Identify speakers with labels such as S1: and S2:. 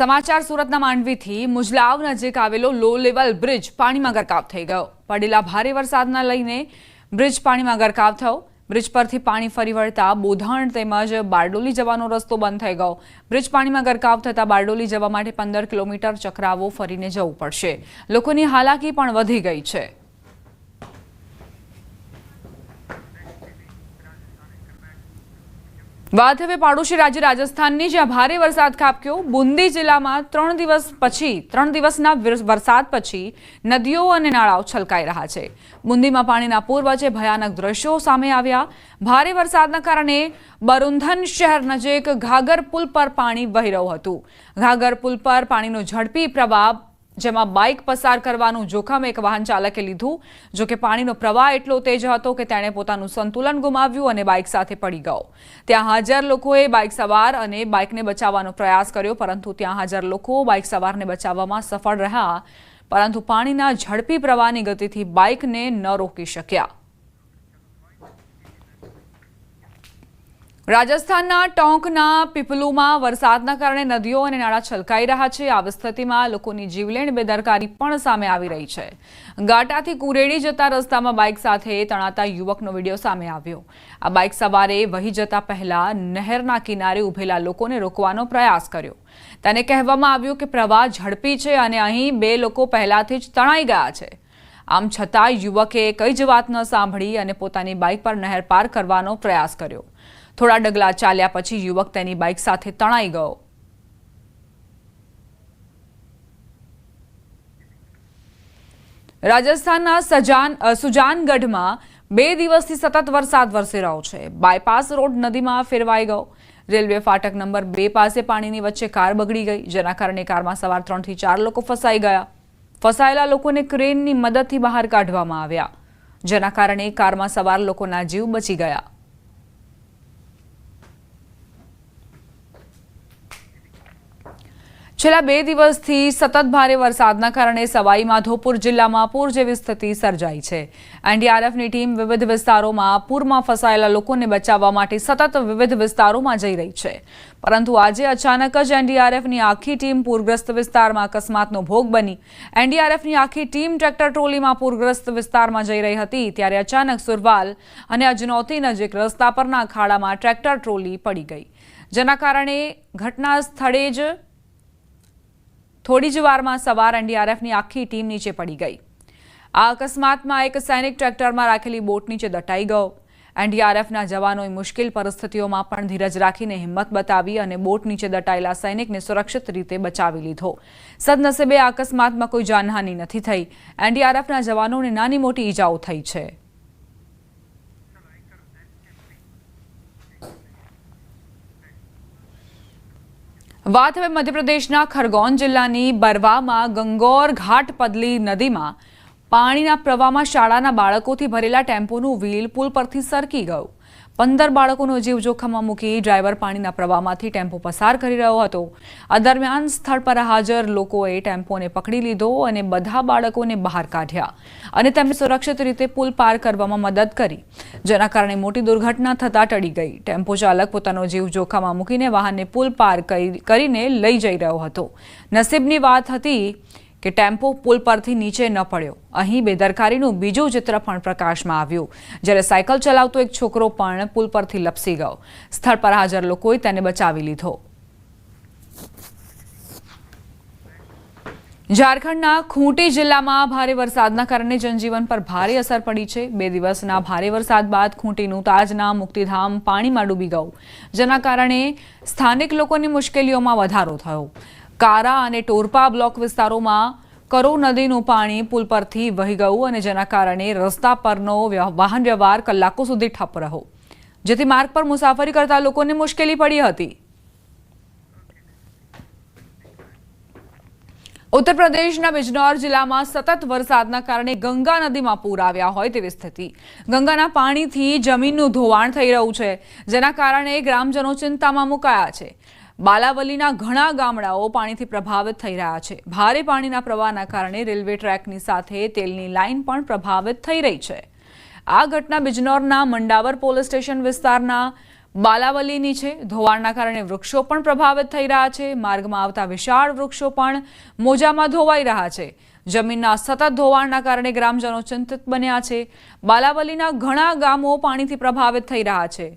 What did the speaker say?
S1: સમાચાર સુરતના માંડવીથી મુજલાવ નજીક આવેલો લો લેવલ બ્રિજ પાણીમાં ગરકાવ થઈ ગયો। પડેલા ભારે વરસાદના લઈને બ્રિજ પાણીમાં ગરકાવ થયો। બ્રિજ પરથી પાણી ફરી વળતા બોધાણ તેમજ બારડોલી જવાનો રસ્તો બંધ થઈ ગયો। બ્રિજ પાણીમાં ગરકાવ થતા બારડોલી જવા માટે 15 કિલોમીટર ચક્રાવો ફરીને જવું પડશે। લોકોની હાલાકી પણ વધી ગઈ છે। વાત હવે પાડોશી રાજ્ય રાજસ્થાનની, જ્યાં ભારે વરસાદ ખાબક્યો। બુંદી જિલ્લામાં 3 દિવસના વરસાદ પછી નદીઓ અને નાળાઓ છલકાઈ રહ્યા છે। બુંદીમાં પાણીના પૂર વચ્ચે ભયાનક દ્રશ્યો સામે આવ્યા। ભારે વરસાદના કારણે બરુંધન શહેર નજીક ઘાઘર પુલ પર પાણી વહી રહ્યું હતું। ઘાઘર પુલ પર પાણીનો ઝડપી પ્રવાહ, જેમાં બાઇક પસાર કરવાનું જોખમ એક વાહન ચાલકે લીધું। જો કે પાણીનો પ્રવાહ એટલો તેજ હતો કે તેણે પોતાનું સંતુલન ગુમાવ્યું અને બાઇક સાથે પડી ગયો। ત્યાં હાજર લોકોએ બાઇક સવાર અને બાઇકને બચાવવાનો પ્રયાસ કર્યો, પરંતુ ત્યાં હાજર લોકો બાઇક સવારને બચાવવામાં સફળ રહ્યા, પરંતુ પાણીના ઝડપી પ્રવાહની ગતિથી બાઇકને ન રોકી શક્યા। રાજસ્થાનના ટોંકના પીપલુમાં વરસાદના કારણે નદીઓ અને નાળા છલકાઈ રહ્યા છે। આવી સ્થિતિમાં લોકોની જીવલેણ બેદરકારી પણ સામે આવી રહી છે। ગાટાથી કુરેડી જતા રસ્તામાં બાઇક સાથે તણાતા યુવકનો વિડીયો સામે આવ્યો। આ બાઇક સવારે વહી જતા પહેલા નહેરના કિનારે ઉભેલા લોકોને રોકવાનો પ્રયાસ કર્યો। તેને કહેવામાં આવ્યું કે પ્રવાહ ઝડપી છે અને અહીં 2 લોકો પહેલાથી જ તણાઈ ગયા છે। આમ છતાં યુવકે કઈ જ વાત ન સાંભળી અને પોતાની બાઇક પર નહેર પાર કરવાનો પ્રયાસ કર્યો। થોડા ડગલા ચાલ્યા પછી યુવક તેની બાઇક સાથે તણાઈ ગયો। રાજસ્થાનના સુજાનગઢમાં 2 દિવસથી સતત વરસાદ વરસી રહ્યો છે। બાયપાસ રોડ નદીમાં ફેરવાઈ ગયો। રેલવે ફાટક નંબર 2 પાસે પાણીની વચ્ચે કાર બગડી ગઈ, જેના કારણે કારમાં સવાર 3 થી 4 લોકો ફસાઈ ગયા। ફસાયેલા લોકોને ક્રેનની મદદથી બહાર કાઢવામાં આવ્યા, જેના કારણે કારમાં સવાર લોકોના જીવ બચી ગયા। છેલ્લા 2 દિવસથી સતત ભારે વરસાદના કારણે સવાઈ માધોપુર જિલ્લામાં પૂર જેવી સ્થિતિ સર્જાઈ છે। એનડીઆરએફની ટીમ વિવિધ વિસ્તારોમાં પૂરમાં ફસાયેલા લોકોને બચાવવા માટે સતત વિવિધ વિસ્તારોમાં જઈ રહી છે, પરંતુ આજે અચાનક જ એનડીઆરએફની આખી ટીમ પૂરગ્રસ્ત વિસ્તારમાં અકસ્માતનો ભોગ બની। એનડીઆરએફની આખી ટીમ ટ્રેક્ટર ટ્રોલીમાં પૂરગ્રસ્ત વિસ્તારમાં જઈ રહી હતી, ત્યારે અચાનક સુરવાલ અને અજનૌતી નજીક રસ્તા પરના ખાડામાં ટ્રેક્ટર ટ્રોલી પડી ગઈ, જેના કારણે ઘટના સ્થળે જ થોડી જ વારમાં સવાર એનડીઆરએફની આખી ટીમ નીચે પડી ગઈ। આ અકસ્માતમાં એક સૈનિક ટ્રેક્ટરમાં રાખેલી બોટ નીચે દટાઈ ગયો। એનડીઆરએફના જવાનોએ મુશ્કેલ પરિસ્થિતિઓમાં પણ ધીરજ રાખીને હિંમત બતાવી અને બોટ નીચે દટાયેલા સૈનિકને સુરક્ષિત રીતે બચાવી લીધો। સદનસીબે આ અકસ્માતમાં કોઈ જાનહાનિ નથી થઈ। એનડીઆરએફના જવાનોને નાની મોટી ઈજાઓ થઈ છે। વાત હવે મધ્યપ્રદેશના ખરગોન જિલ્લાની બરવામાં ગંગોર ઘાટ પદલી નદીમાં પાણીના પ્રવાહમાં શાળાના બાળકોથી ભરેલા ટેમ્પોનું વ્હીલ પુલ પરથી સરકી ગયું। 15 બાળકોનો જીવ જોખમમાં મૂકી ડ્રાઈવર પાણીના પ્રવાહમાંથી ટેમ્પો પસાર કરી રહ્યો હતો। આ દરમિયાન સ્થળ પર હાજર લોકોએ ટેમ્પોને પકડી લીધો અને બધા બાળકોને બહાર કાઢ્યા અને તેમને સુરક્ષિત રીતે પુલ પાર કરવામાં મદદ કરી, જેના કારણે મોટી દુર્ઘટના થતા ટળી ગઈ। ટેમ્પો ચાલક પોતાનો જીવ જોખમમાં મૂકીને વાહનને પુલ પાર કરીને લઈ જઈ રહ્યો હતો। નસીબની વાત હતી કે ટેમ્પો પુલ પરથી નીચે ન પડ્યો। અહીં બેદરકારીનું બીજું ચિત્ર પણ પ્રકાશમાં આવ્યું, જ્યારે સાયકલ ચલાવતો એક છોકરો પણ પુલ પરથી લપસી ગયો। સ્થળ પર હાજર લોકોએ તેને બચાવી લીધો। ઝારખંડના ખૂંટી જિલ્લામાં ભારે વરસાદના કારણે જનજીવન પર ભારે અસર પડી છે। 2 દિવસના ભારે વરસાદ બાદ ખૂંટીનું તાજના મુક્તિધામ પાણીમાં ડૂબી ગયું, જેના કારણે સ્થાનિક લોકોની મુશ્કેલીઓમાં વધારો થયો। કારા અને ટોરપા બ્લોક વિસ્તારોમાં કરો નદીનું પાણી પુલ પરથી વહી ગયું અને જેના કારણે રસ્તા પરનો વાહન વ્યવહાર કલાકો સુધી ઠપ રહ્યો, જેથી માર્ગ પર મુસાફરી કરતા લોકોને મુશ્કેલી પડી હતી। ઉત્તર પ્રદેશના બિજનૌર જિલ્લામાં સતત વરસાદના કારણે ગંગા નદીમાં પૂર આવ્યા હોય તેવી સ્થિતિ। ગંગાના પાણીથી જમીનનું ધોવાણ થઈ રહ્યું છે, જેના કારણે ગ્રામજનો ચિંતામાં મુકાયા છે। બાલાવલીના ઘણા ગામડાઓ પાણીથી પ્રભાવિત થઈ રહ્યા છે। ભારે પાણીના પ્રવાહના કારણે રેલવે ટ્રેકની સાથે તેલની લાઇન પણ પ્રભાવિત થઈ રહી છે। આ ઘટના બિજનૌરના મંડાવર પોલીસ સ્ટેશન વિસ્તારના બાલાવલીની છે। ધોવાણના કારણે વૃક્ષો પણ પ્રભાવિત થઈ રહ્યા છે। માર્ગમાં આવતા વિશાળ વૃક્ષો પણ મોજામાં ધોવાઈ રહ્યા છે। જમીનના સતત ધોવાણના કારણે ગ્રામજનો ચિંતિત બન્યા છે। બાલાવલીના ઘણા ગામો પાણીથી પ્રભાવિત થઈ રહ્યા છે।